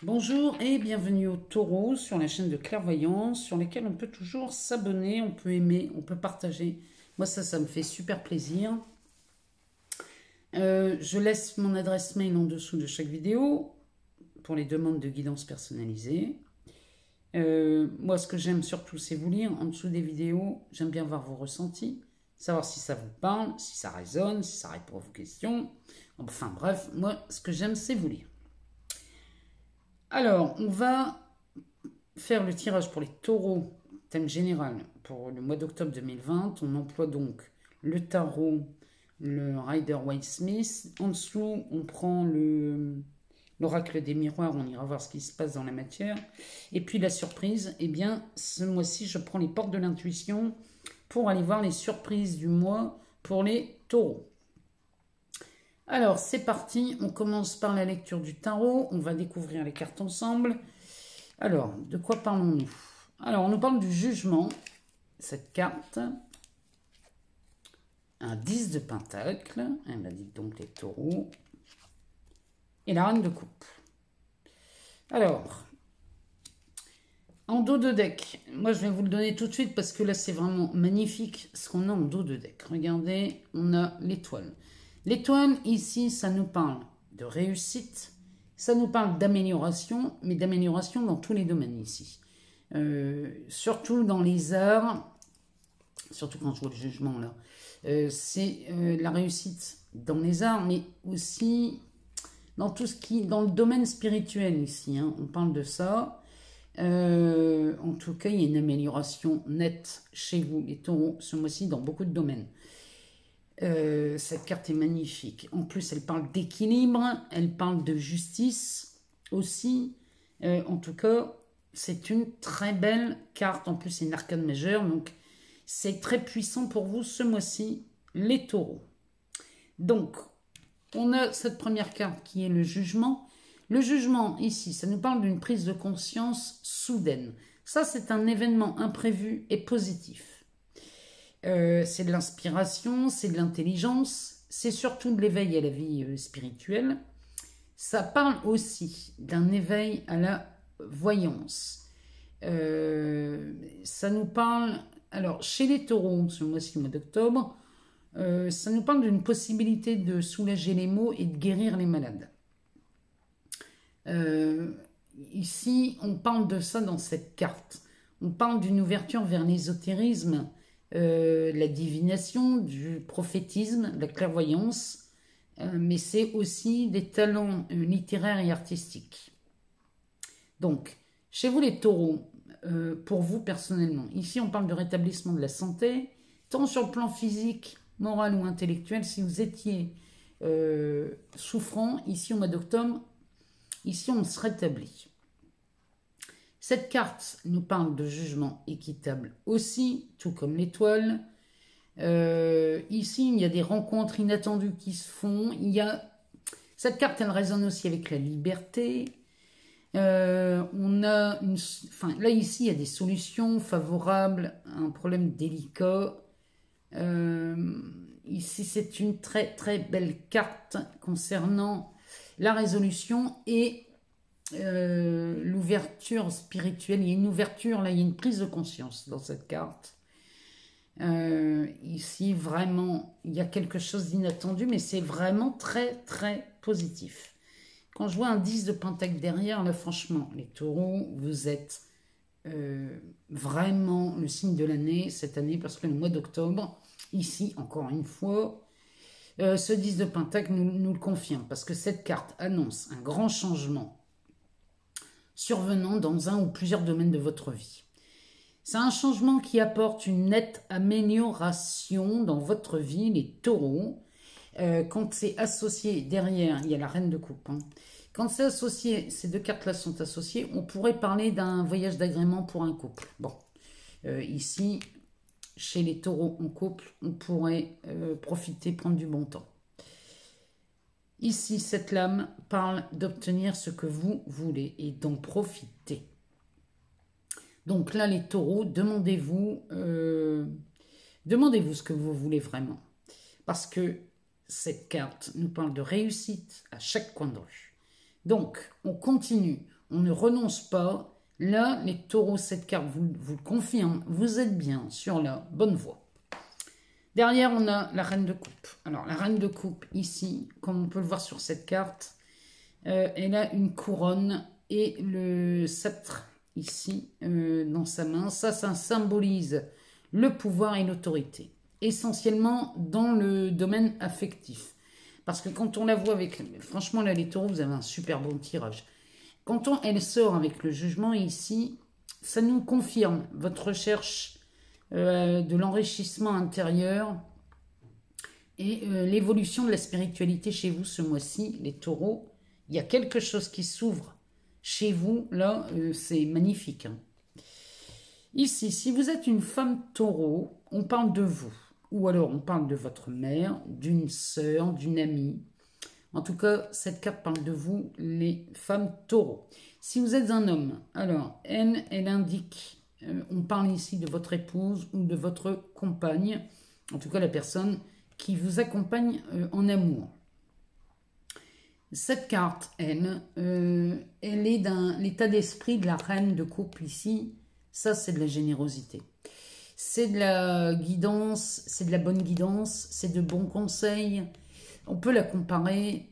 Bonjour et bienvenue au Taureau sur la chaîne de clairvoyance sur laquelle on peut toujours s'abonner, on peut aimer, on peut partager. Moi ça me fait super plaisir. Je laisse mon adresse mail en dessous de chaque vidéo pour les demandes de guidance personnalisée. Moi ce que j'aime surtout c'est vous lire en dessous des vidéos. J'aime bien voir vos ressentis, savoir si ça vous parle, si ça résonne, si ça répond à vos questions. Enfin bref, moi ce que j'aime c'est vous lire. Alors, on va faire le tirage pour les taureaux, thème général, pour le mois d'octobre 2020. On emploie donc le tarot, le Rider-Waite-Smith. En dessous, on prend l'oracle des miroirs, on ira voir ce qui se passe dans la matière. Et puis la surprise, eh bien, ce mois-ci, je prends les portes de l'intuition pour aller voir les surprises du mois pour les taureaux. Alors, c'est parti, on commence par la lecture du tarot, on va découvrir les cartes ensemble. Alors, de quoi parlons-nous? Alors, on nous parle du jugement, cette carte. Un 10 de pentacle, elle m'a dit donc les taureaux. Et la reine de coupe. Alors, en dos de deck, moi je vais vous le donner tout de suite parce que là c'est vraiment magnifique ce qu'on a en dos de deck. Regardez, on a l'étoile. L'étoile, ici, ça nous parle de réussite, ça nous parle d'amélioration, mais d'amélioration dans tous les domaines ici. Surtout dans les arts, surtout quand je vois le jugement là, c'est la réussite dans les arts, mais aussi dans tout ce qui, dans le domaine spirituel ici, hein, on parle de ça. En tout cas, il y a une amélioration nette chez vous, les taureaux, ce mois-ci, dans beaucoup de domaines. Cette carte est magnifique. En plus, elle parle d'équilibre, elle parle de justice aussi. En tout cas, c'est une très belle carte. En plus, c'est une arcane majeure, donc c'est très puissant pour vous ce mois-ci, les taureaux. Donc, on a cette première carte qui est le jugement. Le jugement, ici, ça nous parle d'une prise de conscience soudaine. Ça, c'est un événement imprévu et positif. C'est de l'inspiration, c'est de l'intelligence, c'est surtout de l'éveil à la vie spirituelle. Ça parle aussi d'un éveil à la voyance. Ça nous parle, alors chez les taureaux, ce mois-ci, mois d'octobre, ça nous parle d'une possibilité de soulager les maux et de guérir les malades. Ici, on parle de ça dans cette carte. On parle d'une ouverture vers l'ésotérisme, la divination, du prophétisme, de la clairvoyance, mais c'est aussi des talents littéraires et artistiques. Donc, chez vous les taureaux, pour vous personnellement, ici on parle de rétablissement de la santé, tant sur le plan physique, moral ou intellectuel. Si vous étiez souffrant, ici au mois d'octobre, ici on se rétablit. Cette carte nous parle de jugement équitable aussi, tout comme l'étoile. Ici, il y a des rencontres inattendues qui se font. Cette carte, elle résonne aussi avec la liberté. Là, ici, il y a des solutions favorables à un problème délicat. Ici, c'est une très, très belle carte concernant la résolution et l'ouverture spirituelle. Il y a une ouverture, là, il y a une prise de conscience dans cette carte. Ici, vraiment, il y a quelque chose d'inattendu, mais c'est vraiment très, très positif. Quand je vois un 10 de pentacle derrière, là, franchement, les taureaux, vous êtes vraiment le signe de l'année, cette année, parce que le mois d'octobre, ici, encore une fois, ce 10 de pentacle nous le confirme, parce que cette carte annonce un grand changement survenant dans un ou plusieurs domaines de votre vie. C'est un changement qui apporte une nette amélioration dans votre vie, les taureaux. Quand c'est associé, derrière, il y a la reine de coupe. Hein. Quand c'est associé, ces deux cartes-là sont associées, on pourrait parler d'un voyage d'agrément pour un couple. Bon, ici, chez les taureaux en couple, on pourrait profiter, prendre du bon temps. Ici, cette lame parle d'obtenir ce que vous voulez et d'en profiter. Donc là, les taureaux, demandez-vous ce que vous voulez vraiment. Parce que cette carte nous parle de réussite à chaque coin de rue. Donc, on continue. on ne renonce pas. Là, les taureaux, cette carte vous le confirme, vous êtes bien sur la bonne voie. Derrière, on a la reine de coupe. Alors, la reine de coupe, ici, comme on peut le voir sur cette carte, elle a une couronne et le sceptre, ici, dans sa main. Ça symbolise le pouvoir et l'autorité. Essentiellement dans le domaine affectif. Parce que quand on la voit avec... Franchement, là, les taureaux, vous avez un super bon tirage. Quand elle sort avec le jugement, ici, ça nous confirme votre recherche de l'enrichissement intérieur et l'évolution de la spiritualité chez vous ce mois-ci, les taureaux. Il y a quelque chose qui s'ouvre chez vous, là, c'est magnifique. Hein. Ici, si vous êtes une femme taureau, on parle de vous. Ou alors on parle de votre mère, d'une sœur, d'une amie. En tout cas, cette carte parle de vous, les femmes taureaux. Si vous êtes un homme, alors elle indique, on parle ici de votre épouse ou de votre compagne, en tout cas la personne qui vous accompagne en amour. Cette carte, elle est dans l'état d'esprit de la reine de coupe ici. Ça, c'est de la générosité. C'est de la guidance, c'est de la bonne guidance, c'est de bons conseils. On peut la comparer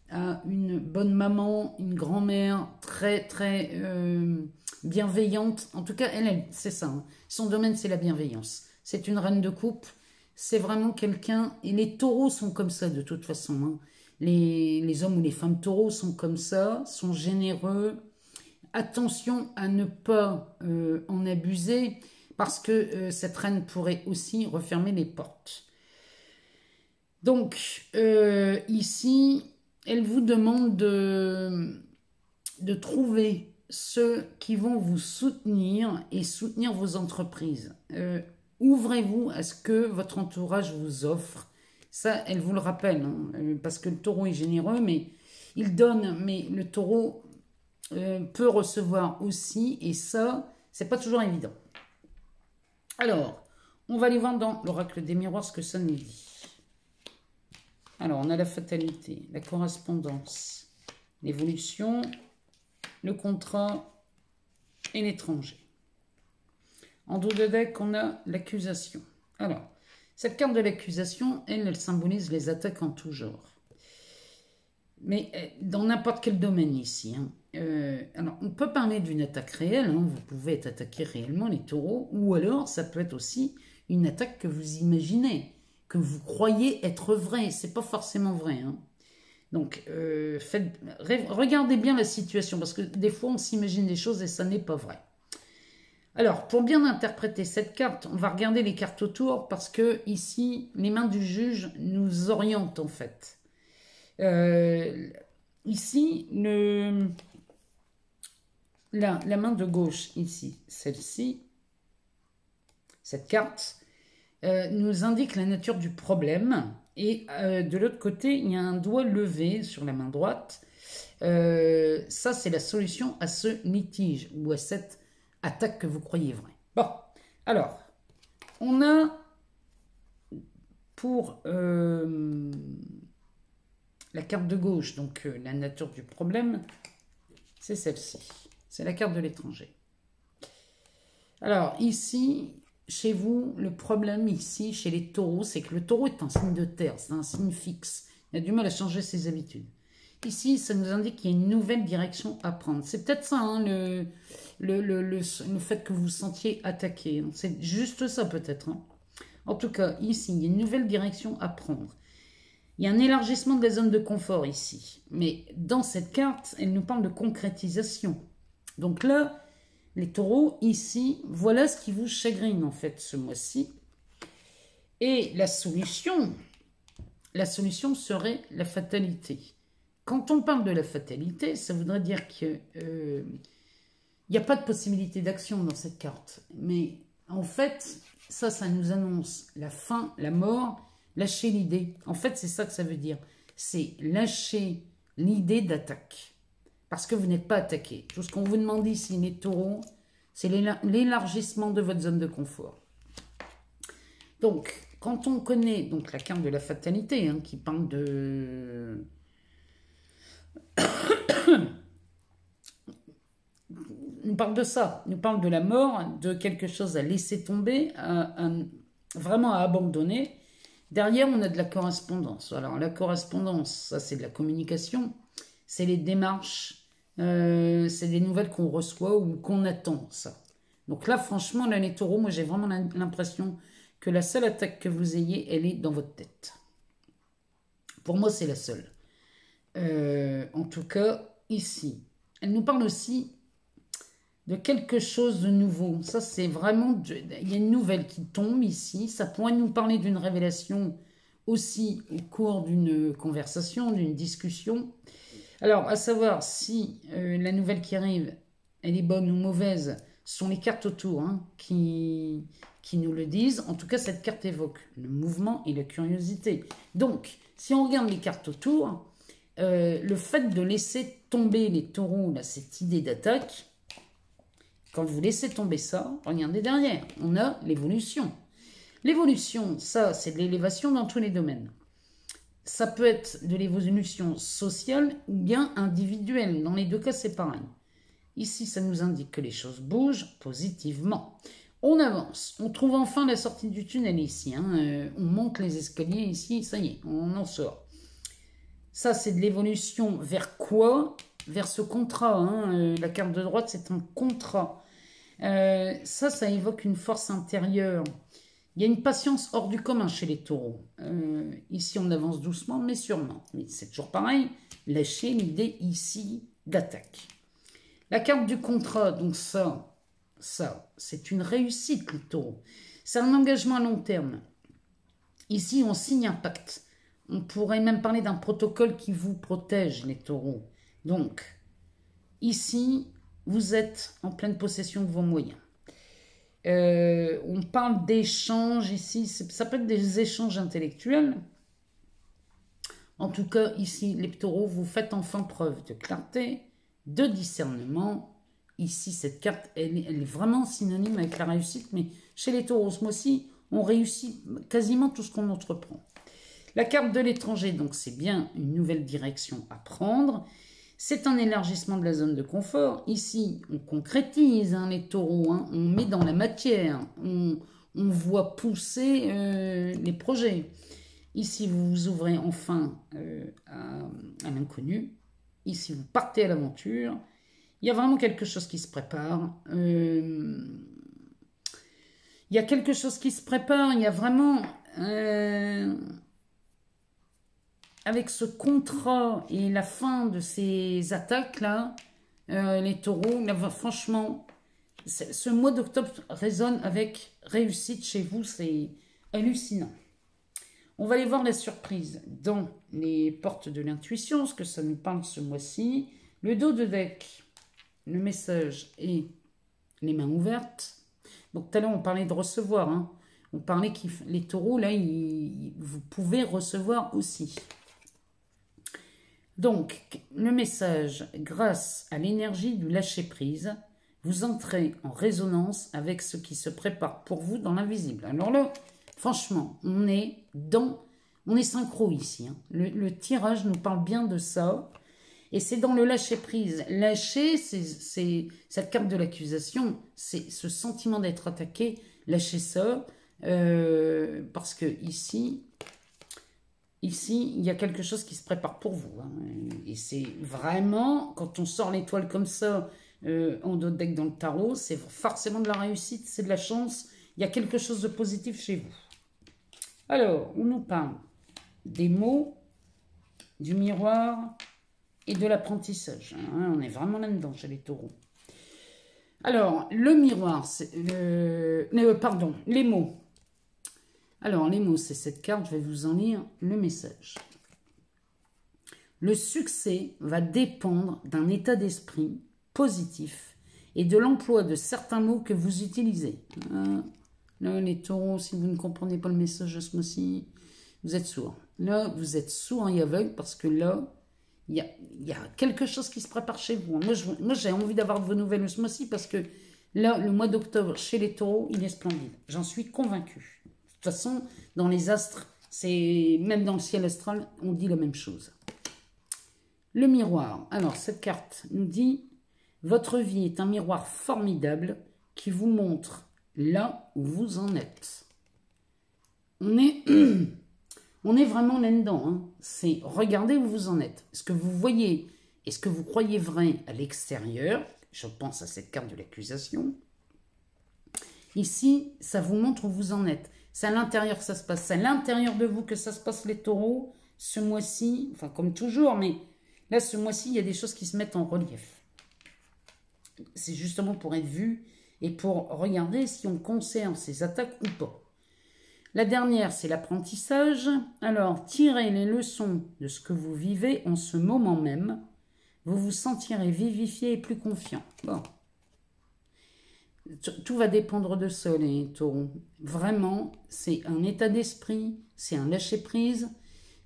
à une bonne maman, une grand-mère très, très bienveillante. En tout cas, elle c'est ça. Hein. Son domaine, c'est la bienveillance. C'est une reine de coupe. C'est vraiment quelqu'un... Et les taureaux sont comme ça, de toute façon. Hein. Les hommes ou les femmes taureaux sont comme ça, sont généreux. Attention à ne pas en abuser, parce que cette reine pourrait aussi refermer les portes. Donc, ici, elle vous demande de trouver ceux qui vont vous soutenir et soutenir vos entreprises. Ouvrez-vous à ce que votre entourage vous offre. Ça, elle vous le rappelle, hein, parce que le taureau est généreux, mais il donne, mais le taureau peut recevoir aussi, et ça, c'est pas toujours évident. Alors, on va aller voir dans l'oracle des miroirs ce que ça nous dit. Alors, on a la fatalité, la correspondance, l'évolution, le contrat et l'étranger. En dos de deck, on a l'accusation. Alors, cette carte de l'accusation, elle symbolise les attaques en tout genre. Mais dans n'importe quel domaine ici. Hein. Alors, on peut parler d'une attaque réelle. Hein. Vous pouvez être attaqué réellement, les taureaux. Ou alors, ça peut être aussi une attaque que vous imaginez, que vous croyez être vraie. C'est pas forcément vrai. Hein. Donc, regardez bien la situation. Parce que des fois, on s'imagine des choses et ça n'est pas vrai. Alors, pour bien interpréter cette carte, on va regarder les cartes autour. Parce que ici, les mains du juge nous orientent en fait. Ici, la main de gauche, ici, celle-ci, cette carte, nous indique la nature du problème. Et de l'autre côté, il y a un doigt levé sur la main droite. Ça, c'est la solution à ce litige ou à cette attaque que vous croyez vraie. Bon, alors, on a pour... la carte de gauche, donc la nature du problème, c'est celle-ci. C'est la carte de l'étranger. Alors, ici, chez vous, le problème ici, chez les taureaux, c'est que le taureau est un signe de terre, c'est un signe fixe. Il a du mal à changer ses habitudes. Ici, ça nous indique qu'il y a une nouvelle direction à prendre. C'est peut-être ça, hein, le fait que vous vous sentiez attaqué. C'est juste ça, peut-être. Hein. En tout cas, ici, il y a une nouvelle direction à prendre. Il y a un élargissement de la zone de confort ici. Mais dans cette carte, elle nous parle de concrétisation. Donc là, les taureaux, ici, voilà ce qui vous chagrine en fait ce mois-ci. Et la solution serait la fatalité. Quand on parle de la fatalité, ça voudrait dire qu'il n'y a pas de possibilité d'action dans cette carte. Mais en fait, ça nous annonce la fin, la mort. Lâcher l'idée. En fait, c'est ça que ça veut dire. C'est lâcher l'idée d'attaque. Parce que vous n'êtes pas attaqué. Tout ce qu'on vous demande ici, les taureaux, c'est l'élargissement de votre zone de confort. Donc, quand on connaît donc, la carte de la fatalité, hein, qui parle de... nous parle de ça, nous parle de la mort, de quelque chose à laisser tomber, vraiment à abandonner. Derrière, on a de la correspondance. Alors, la correspondance, ça, c'est de la communication. C'est les démarches. C'est des nouvelles qu'on reçoit ou qu'on attend, ça. Donc là, franchement, là, les taureaux, moi, j'ai vraiment l'impression que la seule attaque que vous ayez, elle est dans votre tête. Pour moi, c'est la seule. En tout cas, ici. Elle nous parle aussi de quelque chose de nouveau. Ça, c'est vraiment... Il y a une nouvelle qui tombe ici. Ça pourrait nous parler d'une révélation aussi au cours d'une conversation, d'une discussion. Alors, à savoir si la nouvelle qui arrive, elle est bonne ou mauvaise, ce sont les cartes autour qui nous le disent. En tout cas, cette carte évoque le mouvement et la curiosité. Donc, si on regarde les cartes autour, le fait de laisser tomber les taureaux, là, cette idée d'attaque, quand vous laissez tomber ça, regardez derrière, on a l'évolution. L'évolution, ça, c'est de l'élévation dans tous les domaines. Ça peut être de l'évolution sociale ou bien individuelle. Dans les deux cas, c'est pareil. Ici, ça nous indique que les choses bougent positivement. On avance. On trouve enfin la sortie du tunnel ici. On monte les escaliers ici. Ça y est, on en sort. Ça, c'est de l'évolution vers quoi? Vers ce contrat. La carte de droite, c'est un contrat. Ça évoque une force intérieure. Il y a une patience hors du commun chez les taureaux. Ici, on avance doucement, mais sûrement. Mais c'est toujours pareil. Lâchez l'idée ici d'attaque. La carte du contrat, donc ça, c'est une réussite, les taureaux. C'est un engagement à long terme. Ici, on signe un pacte. On pourrait même parler d'un protocole qui vous protège, les taureaux. Donc, ici, vous êtes en pleine possession de vos moyens. On parle d'échanges ici. Ça peut être des échanges intellectuels. En tout cas, ici, les taureaux, vous faites enfin preuve de clarté, de discernement. Ici, cette carte, elle est vraiment synonyme avec la réussite. Mais chez les taureaux, ce mois-ci, on réussit quasiment tout ce qu'on entreprend. La carte de l'étranger, donc c'est bien une nouvelle direction à prendre. C'est un élargissement de la zone de confort. Ici, on concrétise les taureaux, on met dans la matière, on voit pousser les projets. Ici, vous vous ouvrez enfin à l'inconnu. Ici, vous partez à l'aventure. Il y a vraiment quelque chose qui se prépare. Il y a quelque chose qui se prépare. Il y a vraiment... avec ce contrat et la fin de ces attaques-là, les taureaux, là, franchement, ce mois d'octobre résonne avec réussite chez vous, c'est hallucinant. On va aller voir la surprise dans les portes de l'intuition, ce que ça nous parle ce mois-ci. Le dos de deck, le message et les mains ouvertes. Donc tout à l'heure, on parlait de recevoir. On parlait que les taureaux, là, vous pouvez recevoir aussi. Donc, le message, grâce à l'énergie du lâcher-prise, vous entrez en résonance avec ce qui se prépare pour vous dans l'invisible. Alors là, franchement, on est synchro ici. Le tirage nous parle bien de ça. Et c'est dans le lâcher-prise. Lâcher, c'est cette carte de l'accusation, c'est ce sentiment d'être attaqué. Lâchez ça, parce que ici, il y a quelque chose qui se prépare pour vous. Et c'est vraiment, quand on sort l'étoile comme ça, en dos de deck dans le tarot, c'est forcément de la réussite, c'est de la chance. Il y a quelque chose de positif chez vous. Alors, on nous parle des mots, du miroir et de l'apprentissage. On est vraiment là-dedans chez les taureaux. Alors, le miroir, c'est les mots. Alors, les mots, c'est cette carte, je vais vous en lire le message. Le succès va dépendre d'un état d'esprit positif et de l'emploi de certains mots que vous utilisez. Là, les taureaux, si vous ne comprenez pas le message de ce mois-ci, vous êtes sourds. Là, vous êtes sourds et aveugles parce que là, il y a quelque chose qui se prépare chez vous. Moi, j'ai envie d'avoir de vos nouvelles ce mois-ci parce que là, le mois d'octobre, chez les taureaux, il est splendide. J'en suis convaincue. De toute façon, dans les astres, même dans le ciel astral, on dit la même chose. Le miroir. Alors, cette carte nous dit Votre vie est un miroir formidable qui vous montre là où vous en êtes. On est, on est vraiment là-dedans. Hein. C'est regardez où vous en êtes. Ce que vous voyez et ce que vous croyez vrai à l'extérieur, je pense à cette carte de l'accusation. Ici, ça vous montre où vous en êtes. C'est à l'intérieur que ça se passe. C'est à l'intérieur de vous que ça se passe, les taureaux. Ce mois-ci, enfin comme toujours, mais là, ce mois-ci, il y a des choses qui se mettent en relief. C'est justement pour être vu et pour regarder si on conserve ces attaques ou pas. La dernière, c'est l'apprentissage. Alors, tirez les leçons de ce que vous vivez en ce moment même. Vous vous sentirez vivifié et plus confiant. Bon. Tout va dépendre de ça, les taureaux. Vraiment, c'est un état d'esprit, c'est un lâcher-prise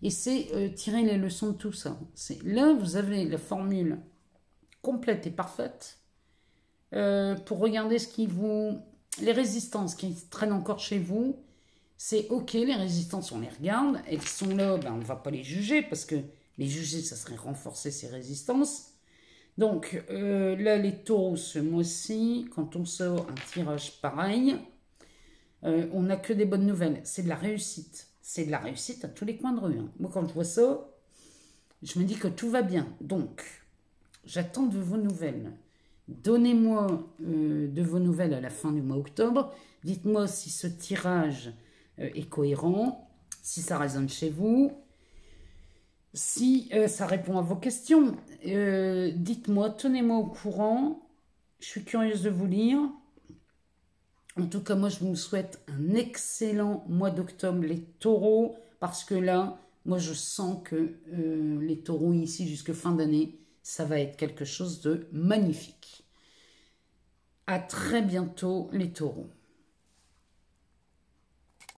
et c'est tirer les leçons de tout ça. Là, vous avez la formule complète et parfaite pour regarder ce qui vous... Les résistances qui traînent encore chez vous, c'est ok, les résistances, on les regarde. Elles sont là, ben, on ne va pas les juger parce que les juger, ça serait renforcer ces résistances. Donc, là, les taureaux, ce mois-ci, quand on sort un tirage pareil, on n'a que des bonnes nouvelles. C'est de la réussite. C'est de la réussite à tous les coins de rue. Hein. Moi, quand je vois ça, je me dis que tout va bien. Donc, j'attends de vos nouvelles. Donnez-moi de vos nouvelles à la fin du mois octobre. Dites-moi si ce tirage est cohérent, si ça résonne chez vous. Si ça répond à vos questions, dites-moi, tenez-moi au courant. Je suis curieuse de vous lire. En tout cas, moi, je vous souhaite un excellent mois d'octobre, les taureaux, parce que là, moi, je sens que les taureaux ici, jusque fin d'année, ça va être quelque chose de magnifique. À très bientôt, les taureaux.